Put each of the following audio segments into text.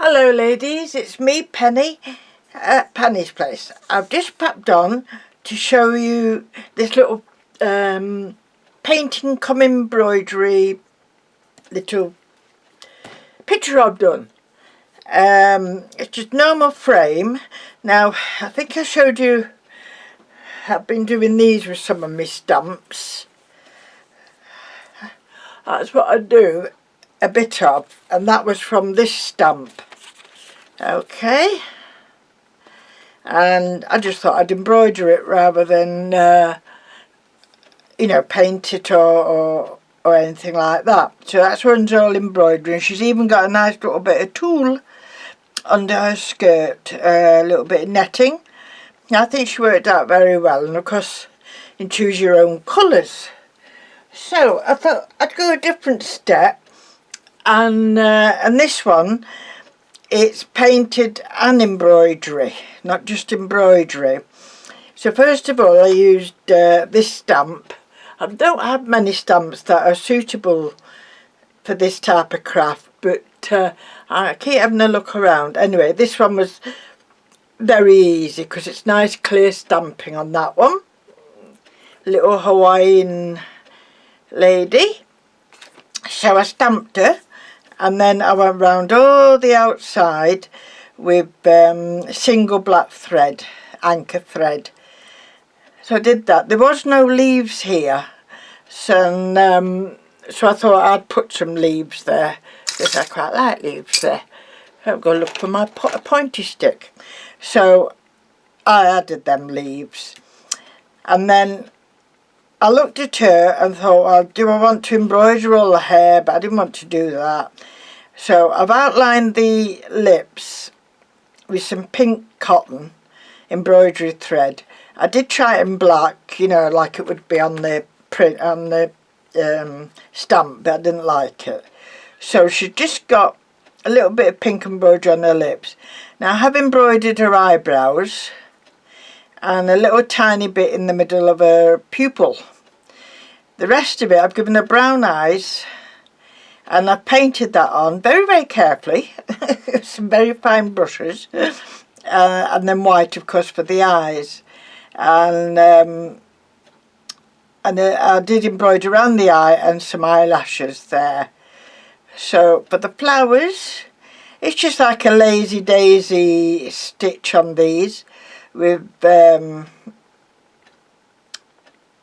Hello ladies, it's me Penny at Penny's Place. I've just popped on to show you this little painting cum embroidery little picture I've done. It's just normal frame. Now I think I showed you I've been doing these with some of my stamps. That's what I do a bit of, and that was from this stamp. Okay, and I just thought I'd embroider it rather than paint it or anything like that. So that's one's all embroidery, and she's even got a nice little bit of tulle under her skirt, a little bit of netting. I think she worked out very well, and of course you can choose your own colours. So I thought I'd go a different step, and this one, it's painted and embroidery, not just embroidery. So first of all I used this stamp. I don't have many stamps that are suitable for this type of craft, but I keep having a look around. Anyway, this one was very easy because it's nice clear stamping on that one. Little Hawaiian lady. So I stamped her, and then I went round all the outside with single black thread, anchor thread. So I did that. There was no leaves here, so I thought I'd put some leaves there because I quite like leaves there. I'm going to look for my pointy stick. So I added them leaves, and then I looked at her and thought, well, do I want to embroider all the hair? But I didn't want to do that. So I've outlined the lips with some pink cotton embroidery thread. I did try it in black, like it would be on the print, on the stamp, but I didn't like it. So she just got a little bit of pink embroidery on her lips. Now I have embroidered her eyebrows and a little tiny bit in the middle of her pupil. The rest of it I've given her brown eyes, and I've painted that on very, very carefully. Some very fine brushes, and then white, of course, for the eyes. And I did embroider around the eye and some eyelashes there. So, but the flowers, it's just like a lazy daisy stitch on these with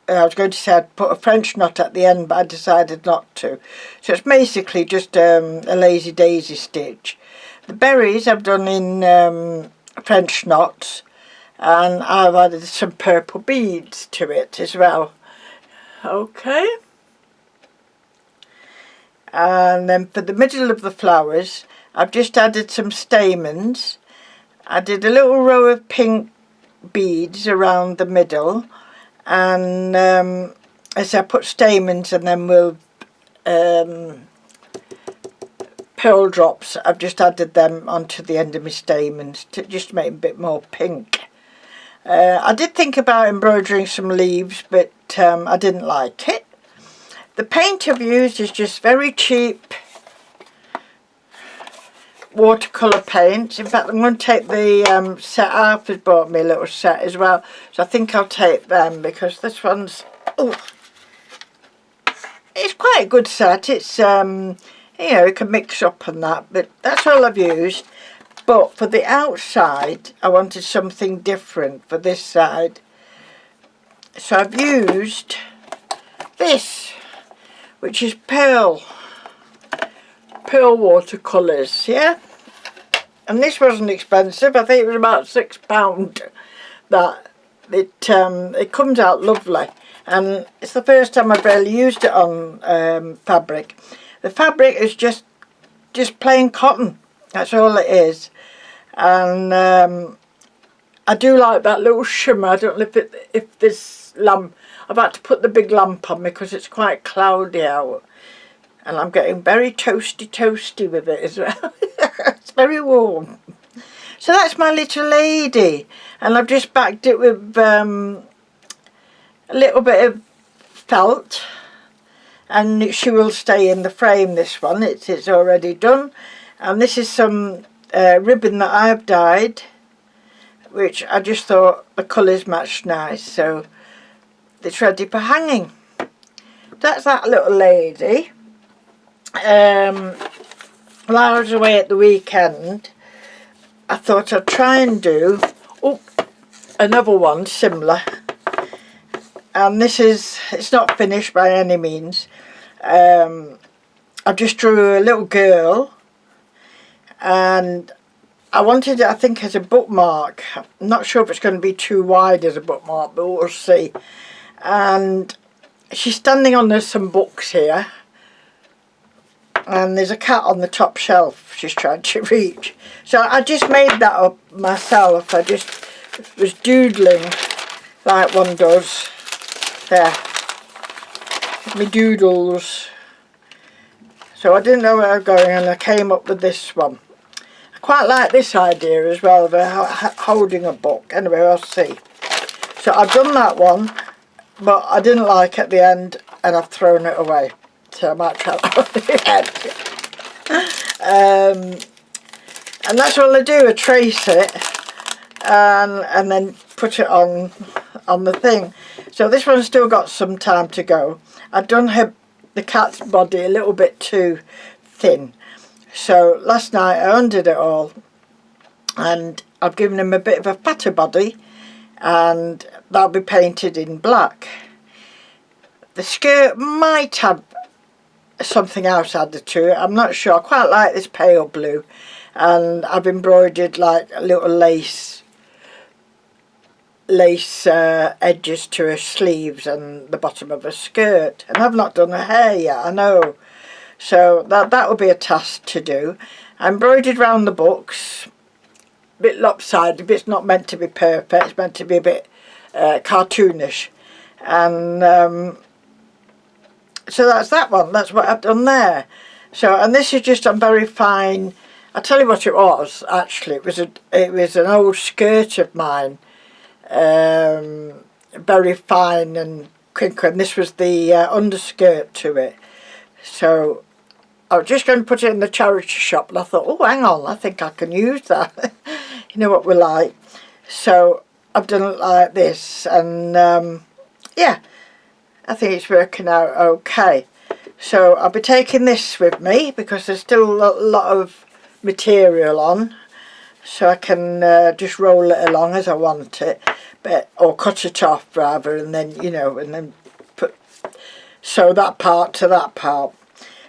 I was going to say I'd put a French knot at the end, but I decided not to. So it's basically just a lazy daisy stitch. The berries I've done in French knots, and I've added some purple beads to it as well. Okay. And then for the middle of the flowers, I've just added some stamens. I did a little row of pink beads around the middle, and as I put stamens, and then we'll pearl drops, I've just added them onto the end of my stamens to just make them a bit more pink. I did think about embroidering some leaves, but I didn't like it. The paint I've used is just very cheap watercolour paint. In fact, I'm going to take the set. Alfred's bought me a little set as well, so I think I'll take them because this one's, it's quite a good set. It's you can mix up and that, but that's all I've used. But for the outside I wanted something different for this side, so I've used this, which is pearl watercolours, yeah. And this wasn't expensive. I think it was about £6. That it comes out lovely, and it's the first time I've really used it on fabric. The fabric is just plain cotton. That's all it is, and I do like that little shimmer. I don't know if this lamp. I've had to put the big lamp on because it's quite cloudy out. And I'm getting very toasty with it as well. It's very warm. So that's my little lady. And I've just backed it with a little bit of felt. And she will stay in the frame, this one. It's already done. And this is some ribbon that I've dyed, which I just thought the colours matched nice, so it's ready for hanging. That's that little lady. While I was away at the weekend, I thought I'd try and do another one similar, and this is, it's not finished by any means. I just drew a little girl, and I wanted it, I think, as a bookmark. I'm not sure if it's going to be too wide as a bookmark, but we'll see. And she's standing on, there's some books here, and there's a cat on the top shelf she's trying to reach. So I just made that up myself. I just was doodling like one does. There, my doodles. So I didn't know where I was going, and I came up with this one. I quite like this idea as well, of holding a book. Anyway, I'll see. So I've done that one, but I didn't like at the end, and I've thrown it away. So I might try that at the end. And that's all I do. I trace it, and then put it on the thing. So this one's still got some time to go. I've done the cat's body a little bit too thin. So last night I undid it all, and I've given him a bit of a fatter body, and that'll be painted in black. The skirt might have something else added to it, I'm not sure. I quite like this pale blue, and I've embroidered like a little lace edges to her sleeves and the bottom of her skirt, and I've not done her hair yet, I know. So that will be a task to do. I embroidered round the books, a bit lopsided, but it's not meant to be perfect, it's meant to be a bit cartoonish. And so that's that one, that's what I've done there. So, and this is just on very fine, I'll tell you what it was actually. It was an old skirt of mine, very fine and crinkly, and this was the underskirt to it. So I was just going to put it in the charity shop, and I thought, oh, hang on, I think I can use that. You know what we're like. So I've done it like this, and yeah, I think it's working out okay. So I'll be taking this with me because there's still a lot of material on, so I can just roll it along as I want it, or cut it off rather, and then, you know, and then sew that part to that part.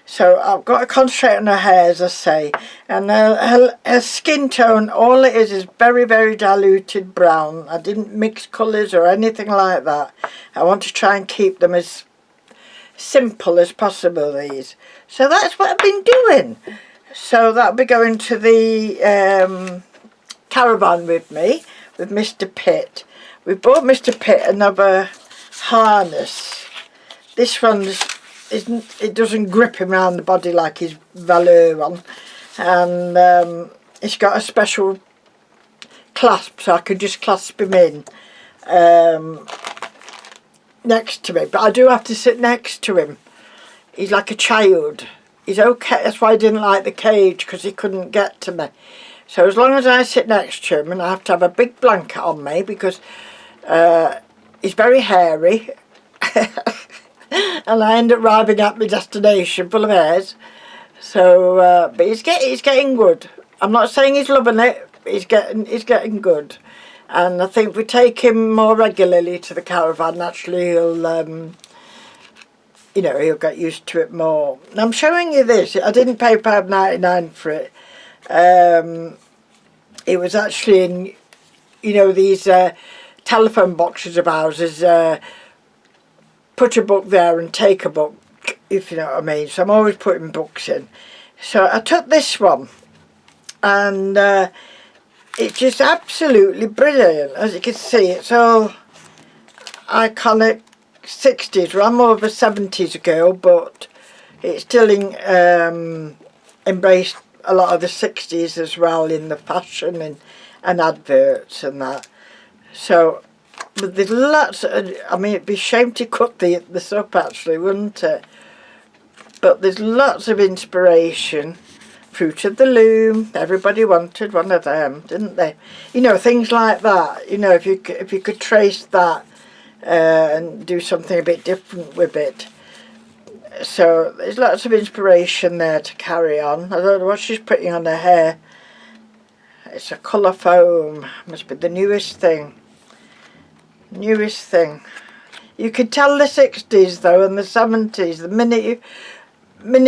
So I've got to concentrate on her hair, as I say, and her skin tone, all it is very, very diluted brown. I didn't mix colours or anything like that. I want to try and keep them as simple as possible, these. So that's what I've been doing. So that'll be going to the caravan with me, with Mr. Pitt. We bought Mr. Pitt another harness. This one's it doesn't grip him around the body like his velour on, and it's got a special clasp, so I could just clasp him in next to me, but I do have to sit next to him. He's like a child. He's okay. That's why I didn't like the cage, because he couldn't get to me. So as long as I sit next to him, and I have to have a big blanket on me because he's very hairy. And I end up arriving at my destination full of hairs. So, but he's getting good. I'm not saying he's loving it. He's getting good. And I think if we take him more regularly to the caravan, naturally he'll, you know, he'll get used to it more. And I'm showing you this. I didn't pay £5.99 for it. It was actually in, you know, these telephone boxes of ours. Is put a book there and take a book, if you know what I mean. So I'm always putting books in. So I took this one, and it's just absolutely brilliant. As you can see, it's all iconic 60s. Well, I'm more of a 70s girl, but it still embraced a lot of the 60s as well in the fashion and adverts and that. So, but there's lots of, I mean, it'd be a shame to cut this up actually, wouldn't it? But there's lots of inspiration Fruit of the Loom. Everybody wanted one of them, didn't they? You know, things like that. You know, if you could trace that and do something a bit different with it. So there's lots of inspiration there to carry on. I don't know what she's putting on her hair. It's a colour foam. Must be the newest thing. Newest thing. You could tell the 60s though and the 70s the minute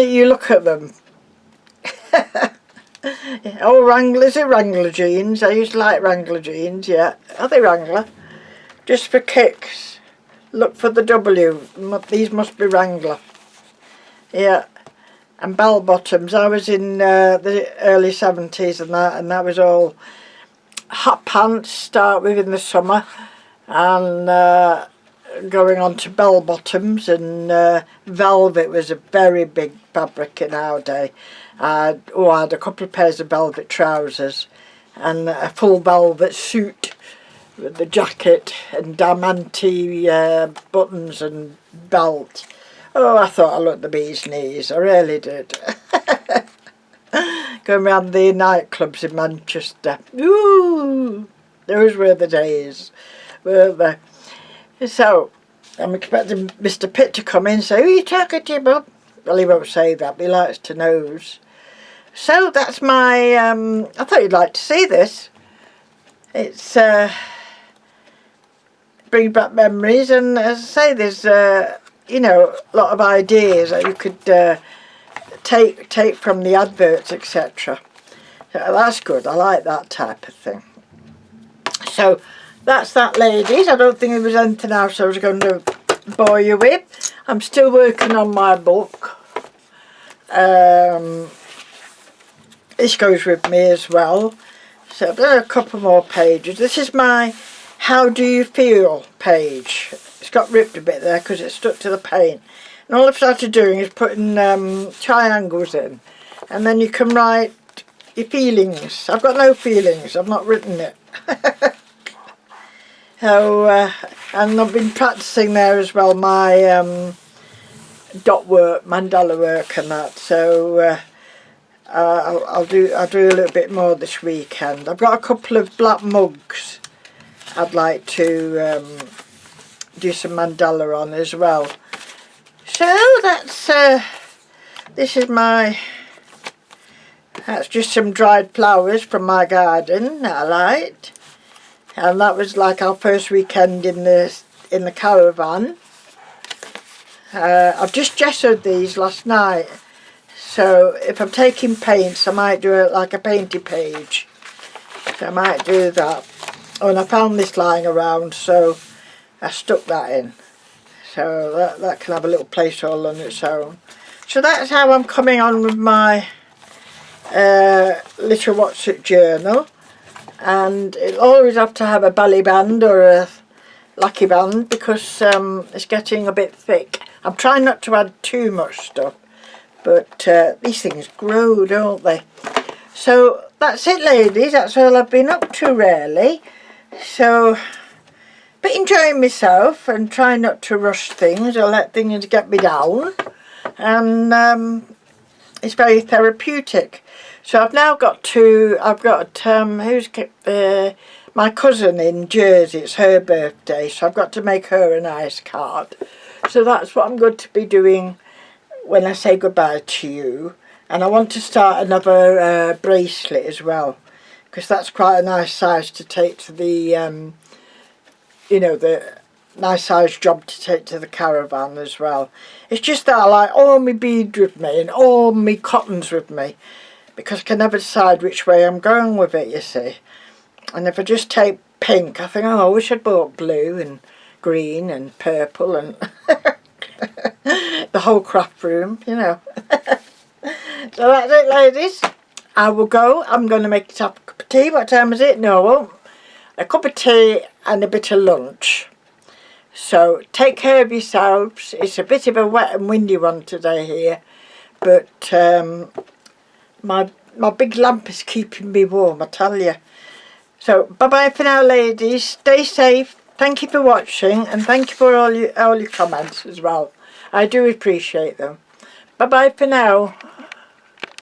you look at them. Oh, Wranglers are Wrangler jeans. I used to like Wrangler jeans, yeah. Are they Wrangler? Just for kicks. Look for the W. These must be Wrangler. Yeah. And bell bottoms. I was in the early 70s and that was all hot pants, start with in the summer, and going on to bell bottoms, and velvet was a very big fabric in our day. I had a couple of pairs of velvet trousers and a full velvet suit with the jacket and diamante buttons and belt. Oh, I thought I looked the bee's knees, I really did. Going around the nightclubs in Manchester. Ooh, those were the days, weren't they? So, I'm expecting Mr. Pitt to come in and say, "Who are you talking to, Bob?" Well, he won't say that, but he likes to nose. So, that's my, I thought you'd like to see this. It's, brings back memories, and as I say, there's, you know, a lot of ideas that you could take from the adverts, etc. So that's good. I like that type of thing. So that's that, ladies. I don't think there was anything else I was going to bore you with. I'm still working on my book. This goes with me as well. So I've done a couple more pages. This is my "How do you feel" page. It's got ripped a bit there because it's stuck to the paint. And all I've started doing is putting triangles in. And then you can write your feelings. I've got no feelings. I've not written it. So, and I've been practicing there as well my dot work, mandala work and that. So I'll do a little bit more this weekend. I've got a couple of black mugs I'd like to do some mandala on as well. So that's this is that's just some dried flowers from my garden that I liked, and that was like our first weekend in the caravan. I've just gessoed these last night, so if I'm taking paints I might do it like a painty page, so I might do that. Oh, and I found this lying around, so I stuck that in, so that can have a little placeholder on its own. So that's how I'm coming on with my little What's It journal, and it'll always have to have a belly band or a lucky band because it's getting a bit thick. I'm trying not to add too much stuff, but these things grow, don't they? So that's it, ladies. That's all I've been up to really. So, but enjoying myself and trying not to rush things or let things get me down, and it's very therapeutic. So I've got who's my cousin in Jersey. It's her birthday, so I've got to make her a nice card. So that's what I'm going to be doing when I say goodbye to you. And I want to start another bracelet as well, because that's quite a nice size to take to the, you know, the nice size job to take to the caravan as well. It's just that I like all my beads with me and all my cottons with me, because I can never decide which way I'm going with it, you see. And if I just take pink, I think, oh, I wish I'd bought blue and green and purple and the whole craft room, you know. So that's it, ladies. I will go. I'm going to make a cup of tea. What time is it? No, I won't. A cup of tea and a bit of lunch. So take care of yourselves. It's a bit of a wet and windy one today here, but my big lamp is keeping me warm, I tell you. So bye bye for now, ladies. Stay safe. Thank you for watching, and thank you for all your comments as well. I do appreciate them. Bye bye for now.